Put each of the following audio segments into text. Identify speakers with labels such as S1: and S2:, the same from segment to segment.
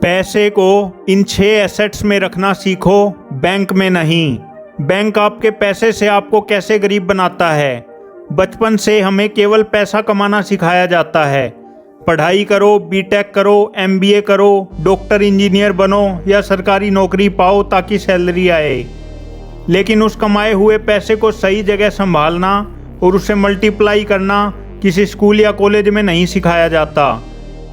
S1: पैसे को इन 6 एसेट्स में रखना सीखो, बैंक में नहीं। बैंक आपके पैसे से आपको कैसे गरीब बनाता है। बचपन से हमें केवल पैसा कमाना सिखाया जाता है। पढ़ाई करो, बीटेक करो, एमबीए करो, डॉक्टर इंजीनियर बनो या सरकारी नौकरी पाओ ताकि सैलरी आए। लेकिन उस कमाए हुए पैसे को सही जगह संभालना और उसे मल्टीप्लाई करना किसी स्कूल या कॉलेज में नहीं सिखाया जाता।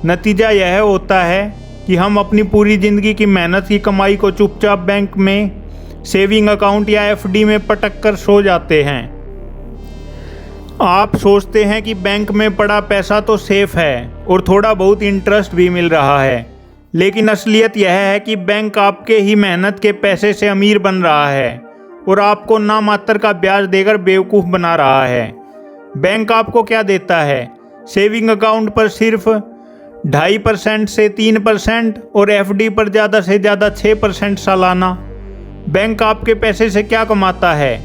S1: नतीजा यह होता है कि हम अपनी पूरी ज़िंदगी की मेहनत की कमाई को चुपचाप बैंक में सेविंग अकाउंट या एफडी में पटक कर सो जाते हैं। आप सोचते हैं कि बैंक में पड़ा पैसा तो सेफ है और थोड़ा बहुत इंटरेस्ट भी मिल रहा है, लेकिन असलियत यह है कि बैंक आपके ही मेहनत के पैसे से अमीर बन रहा है और आपको नामात्र का ब्याज देकर बेवकूफ़ बना रहा है। बैंक आपको क्या देता है? सेविंग अकाउंट पर सिर्फ 2.5% से 3% और एफडी पर ज़्यादा से ज़्यादा 6% सालाना। बैंक आपके पैसे से क्या कमाता है?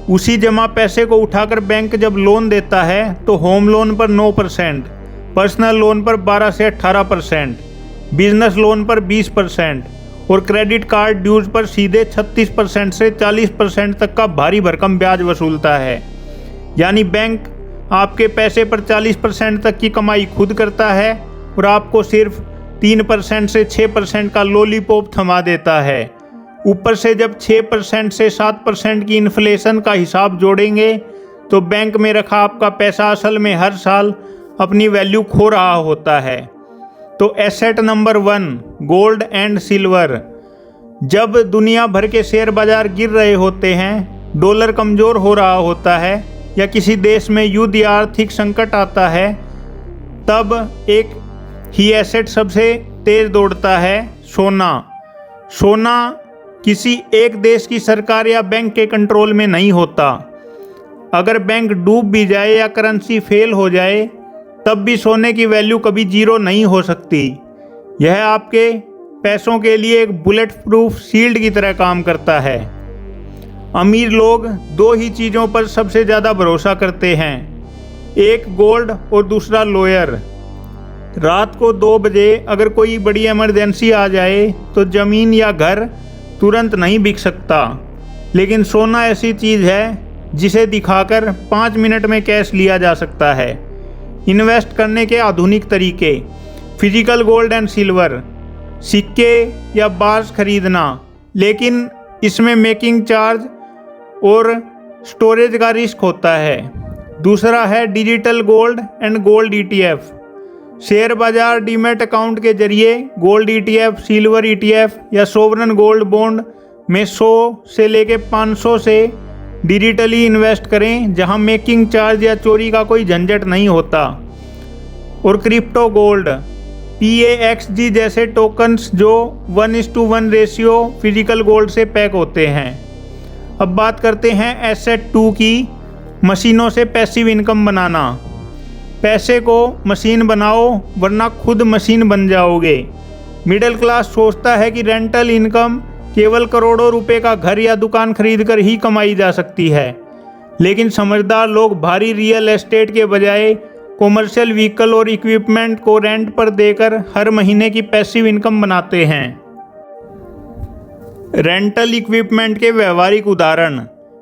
S1: उसी जमा पैसे को उठाकर बैंक जब लोन देता है तो होम लोन पर 9%, पर्सनल लोन पर 12 से 18%, बिजनेस लोन पर 20% और क्रेडिट कार्ड ड्यूज पर सीधे 36% से 40% तक का भारी भरकम ब्याज वसूलता है। यानी बैंक आपके पैसे पर 40% तक की कमाई खुद करता है और आपको सिर्फ 3% से 6% का लॉलीपॉप थमा देता है। ऊपर से जब 6% से 7% की इन्फ्लेशन का हिसाब जोड़ेंगे तो बैंक में रखा आपका पैसा असल में हर साल अपनी वैल्यू खो रहा होता है। तो asset number 1, gold and silver. जब दुनिया भर के शेयर बाजार गिर रहे होते हैं, डॉलर कमज़ोर हो रहा होता है या किसी देश में युद्ध या आर्थिक संकट आता है, तब एक ही एसेट सबसे तेज़ दौड़ता है, सोना। सोना किसी एक देश की सरकार या बैंक के कंट्रोल में नहीं होता। अगर बैंक डूब भी जाए या करेंसी फेल हो जाए तब भी सोने की वैल्यू कभी जीरो नहीं हो सकती। यह आपके पैसों के लिए एक बुलेट प्रूफ शील्ड की तरह काम करता है। अमीर लोग 2 ही चीज़ों पर सबसे ज़्यादा भरोसा करते हैं, एक गोल्ड और दूसरा लॉयर। रात को 2 बजे अगर कोई बड़ी इमरजेंसी आ जाए तो ज़मीन या घर तुरंत नहीं बिक सकता, लेकिन सोना ऐसी चीज़ है जिसे दिखाकर 5 मिनट में कैश लिया जा सकता है। इन्वेस्ट करने के आधुनिक तरीके, फिजिकल गोल्ड एंड सिल्वर, सिक्के या बार्स खरीदना, लेकिन इसमें मेकिंग चार्ज और स्टोरेज का रिस्क होता है। दूसरा है digital gold and gold ETF. Share बाजार डीमैट अकाउंट के जरिए गोल्ड ईटीएफ, सिल्वर ईटीएफ या सोवरन गोल्ड बॉन्ड में 100 से लेके 500 से डिजिटली इन्वेस्ट करें, जहां मेकिंग चार्ज या चोरी का कोई झंझट नहीं होता। और क्रिप्टो गोल्ड, PAXG जैसे टोकन्स जो 1:1 रेशियो फिजिकल गोल्ड से पैक होते हैं। अब बात करते हैं एसेट 2 की, मशीनों से पैसिव इनकम बनाना। पैसे को मशीन बनाओ वरना खुद मशीन बन जाओगे। मिडिल क्लास सोचता है कि रेंटल इनकम केवल करोड़ों रुपए का घर या दुकान खरीदकर ही कमाई जा सकती है, लेकिन समझदार लोग भारी रियल एस्टेट के बजाय कॉमर्शियल व्हीकल और इक्विपमेंट को रेंट पर देकर हर महीने की पैसिव इनकम बनाते हैं। रेंटल इक्विपमेंट के व्यवहारिक उदाहरण,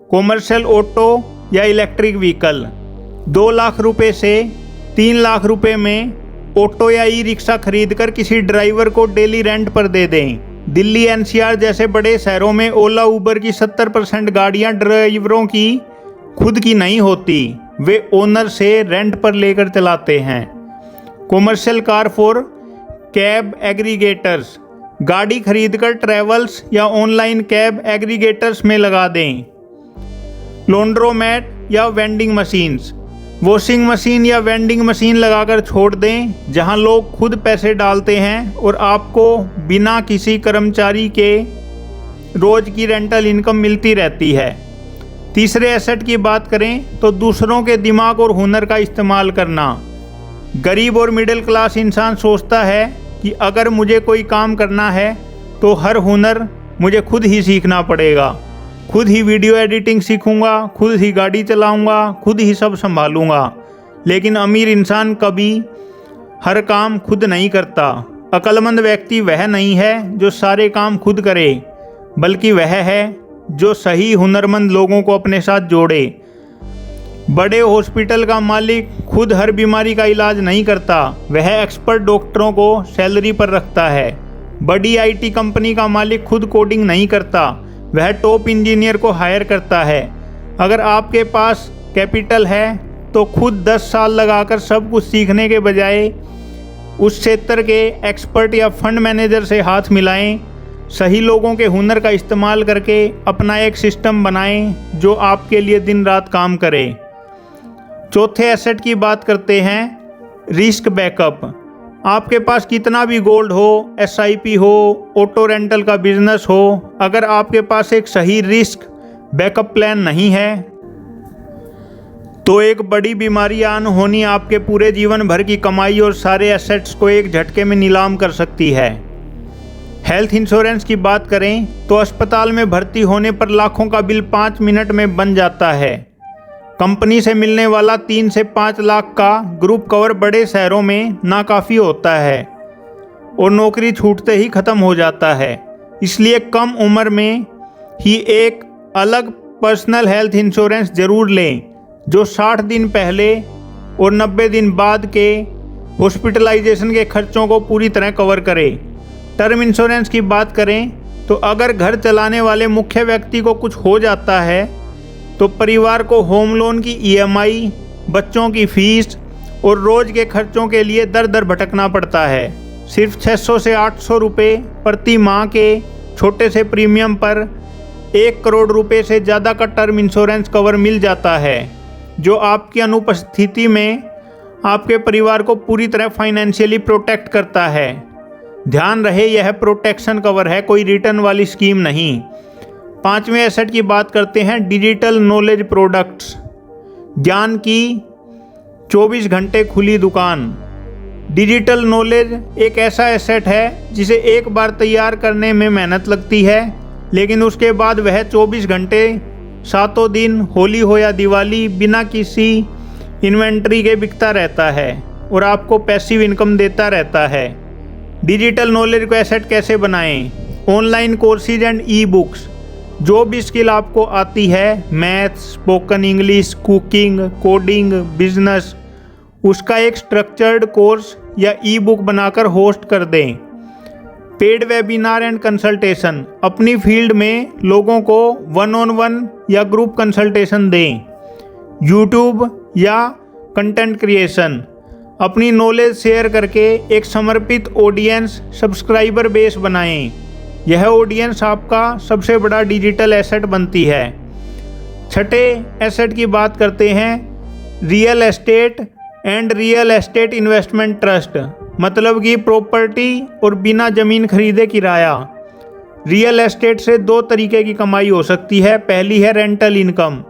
S1: कॉमर्शियल ऑटो या इलेक्ट्रिक व्हीकल। 2 लाख रुपए से 3 लाख रुपए में ऑटो या ई रिक्शा खरीद कर किसी ड्राइवर को डेली रेंट पर दे दें। दिल्ली NCR जैसे बड़े शहरों में ओला उबर की 70% गाड़ियां ड्राइवरों की खुद की नहीं होती, वे ओनर से रेंट पर लेकर चलाते हैं। Commercial car for cab aggregators, गाड़ी खरीदकर ट्रैवल्स या ऑनलाइन कैब एग्रीगेटर्स में लगा दें। लॉन्ड्रोमैट या वेंडिंग मशीन्स, वॉशिंग मशीन या वेंडिंग मशीन लगाकर छोड़ दें जहां लोग खुद पैसे डालते हैं और आपको बिना किसी कर्मचारी के रोज की रेंटल इनकम मिलती रहती है। तीसरे एसेट की बात करें तो दूसरों के दिमाग और हुनर का इस्तेमाल करना। गरीब और मिडिल क्लास इंसान सोचता है कि अगर मुझे कोई काम करना है तो हर हुनर मुझे खुद ही सीखना पड़ेगा, खुद ही वीडियो एडिटिंग सीखूंगा, खुद ही गाड़ी चलाऊंगा, खुद ही सब संभालूंगा। लेकिन अमीर इंसान कभी हर काम खुद नहीं करता, अक्लमंद व्यक्ति वह नहीं है जो सारे काम खुद करे, बल्कि वह है जो सही हुनरमंद लोगों को अपने साथ जोड़े। बड़े हॉस्पिटल का मालिक खुद हर बीमारी का इलाज नहीं करता, वह एक्सपर्ट डॉक्टरों को सैलरी पर रखता है। बड़ी आईटी कंपनी का मालिक खुद कोडिंग नहीं करता, वह टॉप इंजीनियर को हायर करता है। अगर आपके पास कैपिटल है तो खुद 10 साल लगाकर सब कुछ सीखने के बजाय उस क्षेत्र के एक्सपर्ट या फंड मैनेजर से हाथ मिलाएं। सही लोगों के हुनर का इस्तेमाल करके अपना एक सिस्टम बनाएं जो आपके लिए दिन रात काम करे। चौथे एसेट की बात करते हैं, रिस्क बैकअप। आपके पास कितना भी गोल्ड हो, एसआईपी हो, ऑटो रेंटल का बिजनेस हो, अगर आपके पास एक सही रिस्क बैकअप प्लान नहीं है तो एक बड़ी बीमारी आन होनी आपके पूरे जीवन भर की कमाई और सारे एसेट्स को एक झटके में नीलाम कर सकती है। हेल्थ इंश्योरेंस की बात करें तो अस्पताल में भर्ती होने पर लाखों का बिल 5 मिनट में बन जाता है। कंपनी से मिलने वाला 3 से 5 लाख का ग्रुप कवर बड़े शहरों में नाकाफ़ी होता है और नौकरी छूटते ही ख़त्म हो जाता है। इसलिए कम उम्र में ही एक अलग पर्सनल हेल्थ इंश्योरेंस ज़रूर लें जो 60 दिन पहले और 90 दिन बाद के हॉस्पिटलाइजेशन के खर्चों को पूरी तरह कवर करे। टर्म इंश्योरेंस की बात करें तो अगर घर चलाने वाले मुख्य व्यक्ति को कुछ हो जाता है तो परिवार को होम लोन की ईएमआई, बच्चों की फीस और रोज़ के खर्चों के लिए दर दर भटकना पड़ता है। सिर्फ 600 से 800 रुपये प्रति माह के छोटे से प्रीमियम पर 1 करोड़ रुपए से ज़्यादा का टर्म इंश्योरेंस कवर मिल जाता है, जो आपकी अनुपस्थिति में आपके परिवार को पूरी तरह फाइनेंशियली प्रोटेक्ट करता है। ध्यान रहे यह प्रोटेक्शन कवर है, कोई रिटर्न वाली स्कीम नहीं। 5वें एसेट की बात करते हैं, डिजिटल नॉलेज प्रोडक्ट्स। ज्ञान की 24 घंटे खुली दुकान। डिजिटल नॉलेज एक ऐसा एसेट है जिसे एक बार तैयार करने में मेहनत लगती है, लेकिन उसके बाद वह 24 घंटे 7 दिन, होली हो या दिवाली, बिना किसी इन्वेंट्री के बिकता रहता है और आपको पैसिव इनकम देता रहता है। डिजिटल नॉलेज को एसेट कैसे बनाएं? Online courses and e books. जो भी स्किल आपको आती है, maths, spoken English, cooking, coding, business, उसका एक स्ट्रक्चर्ड कोर्स या ई बुक बनाकर होस्ट कर दें। Paid webinar and consultation. अपनी फील्ड में लोगों को 1-on-1 या ग्रुप कंसल्टेशन दें। यूट्यूब या कंटेंट क्रिएशन। अपनी नॉलेज शेयर करके एक समर्पित ऑडियंस, सब्सक्राइबर बेस बनाएं। यह ऑडियंस आपका सबसे बड़ा डिजिटल एसेट बनती है। छठे एसेट की बात करते हैं, real estate and real estate investment trust. मतलब कि प्रॉपर्टी और बिना ज़मीन खरीदे किराया। रियल एस्टेट से 2 तरीके की कमाई हो सकती है। पहली है रेंटल इनकम,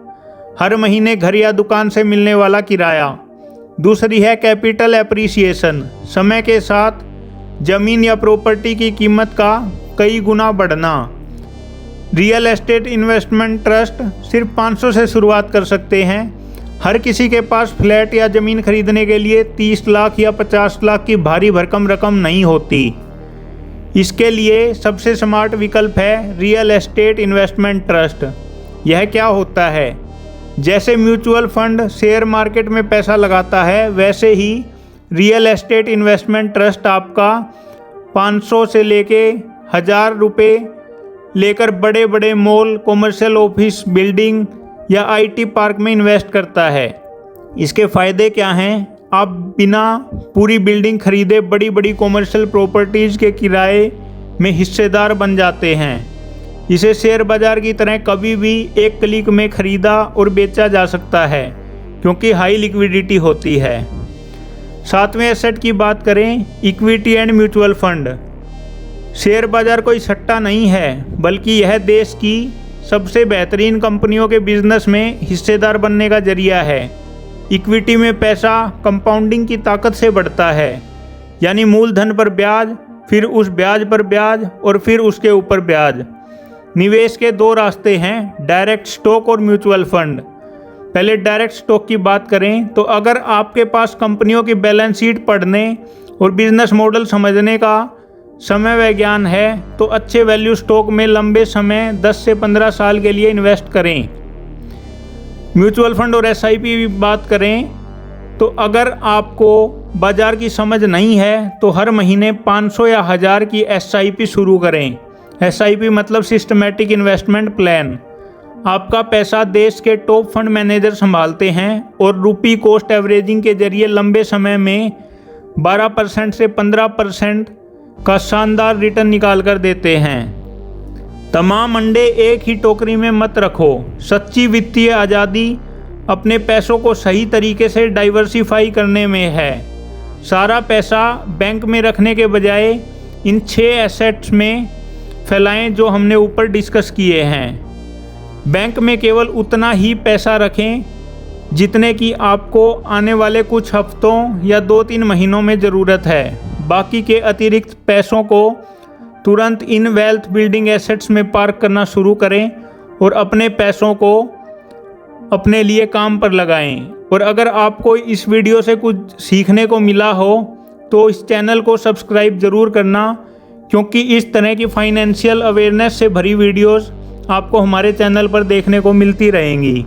S1: हर महीने घर या दुकान से मिलने वाला किराया। दूसरी है कैपिटल एप्रिसिएशन, समय के साथ ज़मीन या प्रॉपर्टी की कीमत का कई गुना बढ़ना। रियल एस्टेट इन्वेस्टमेंट ट्रस्ट सिर्फ 500 से शुरुआत कर सकते हैं। हर किसी के पास फ्लैट या ज़मीन खरीदने के लिए 30 लाख या 50 लाख की भारी भरकम रकम नहीं होती। इसके लिए सबसे स्मार्ट विकल्प है रियल एस्टेट इन्वेस्टमेंट ट्रस्ट। यह क्या होता है? जैसे म्यूचुअल फंड शेयर मार्केट में पैसा लगाता है, वैसे ही रियल एस्टेट इन्वेस्टमेंट ट्रस्ट आपका 500 से लेके 1000 रुपये लेकर बड़े बड़े मॉल, कॉमर्शियल ऑफिस बिल्डिंग या आईटी पार्क में इन्वेस्ट करता है। इसके फ़ायदे क्या हैं? आप बिना पूरी बिल्डिंग खरीदे बड़ी बड़ी कॉमर्शियल प्रॉपर्टीज़ के किराए में हिस्सेदार बन जाते हैं। इसे शेयर बाज़ार की तरह कभी भी एक क्लिक में खरीदा और बेचा जा सकता है, क्योंकि हाई लिक्विडिटी होती है। 7वें एसेट की बात करें, equity and mutual fund. Share बाज़ार कोई सट्टा नहीं है, बल्कि यह देश की सबसे बेहतरीन कंपनियों के बिजनेस में हिस्सेदार बनने का जरिया है। इक्विटी में पैसा कंपाउंडिंग की ताकत से बढ़ता है, यानी मूलधन पर ब्याज, फिर उस ब्याज पर ब्याज और फिर उसके ऊपर ब्याज। निवेश के 2 रास्ते हैं, डायरेक्ट स्टॉक और म्यूचुअल फंड। पहले डायरेक्ट स्टॉक की बात करें तो अगर आपके पास कंपनियों की बैलेंस शीट पढ़ने और बिजनेस मॉडल समझने का समय व ज्ञान है तो अच्छे वैल्यू स्टॉक में लंबे समय 10 से 15 साल के लिए इन्वेस्ट करें। म्यूचुअल फंड और एसआईपी की बात करें तो अगर आपको बाजार की समझ नहीं है तो हर महीने 500 या 1000 की एसआईपी शुरू करें। एसआईपी मतलब सिस्टमैटिक इन्वेस्टमेंट प्लान। आपका पैसा देश के टॉप फंड मैनेजर संभालते हैं और रुपी कॉस्ट एवरेजिंग के जरिए लंबे समय में 12% से 15% का शानदार रिटर्न निकाल कर देते हैं। तमाम अंडे एक ही टोकरी में मत रखो। सच्ची वित्तीय आज़ादी अपने पैसों को सही तरीके से डाइवर्सिफाई करने में है। सारा पैसा बैंक में रखने के बजाय इन 6 एसेट्स में फैलाएं जो हमने ऊपर डिस्कस किए हैं। बैंक में केवल उतना ही पैसा रखें जितने की आपको आने वाले कुछ हफ्तों या 2-3 महीनों में ज़रूरत है। बाकी के अतिरिक्त पैसों को तुरंत इन वेल्थ बिल्डिंग एसेट्स में पार्क करना शुरू करें और अपने पैसों को अपने लिए काम पर लगाएं। और अगर आपको इस वीडियो से कुछ सीखने को मिला हो तो इस चैनल को सब्सक्राइब ज़रूर करना, क्योंकि इस तरह की फाइनेंशियल अवेयरनेस से भरी वीडियोस आपको हमारे चैनल पर देखने को मिलती रहेंगी।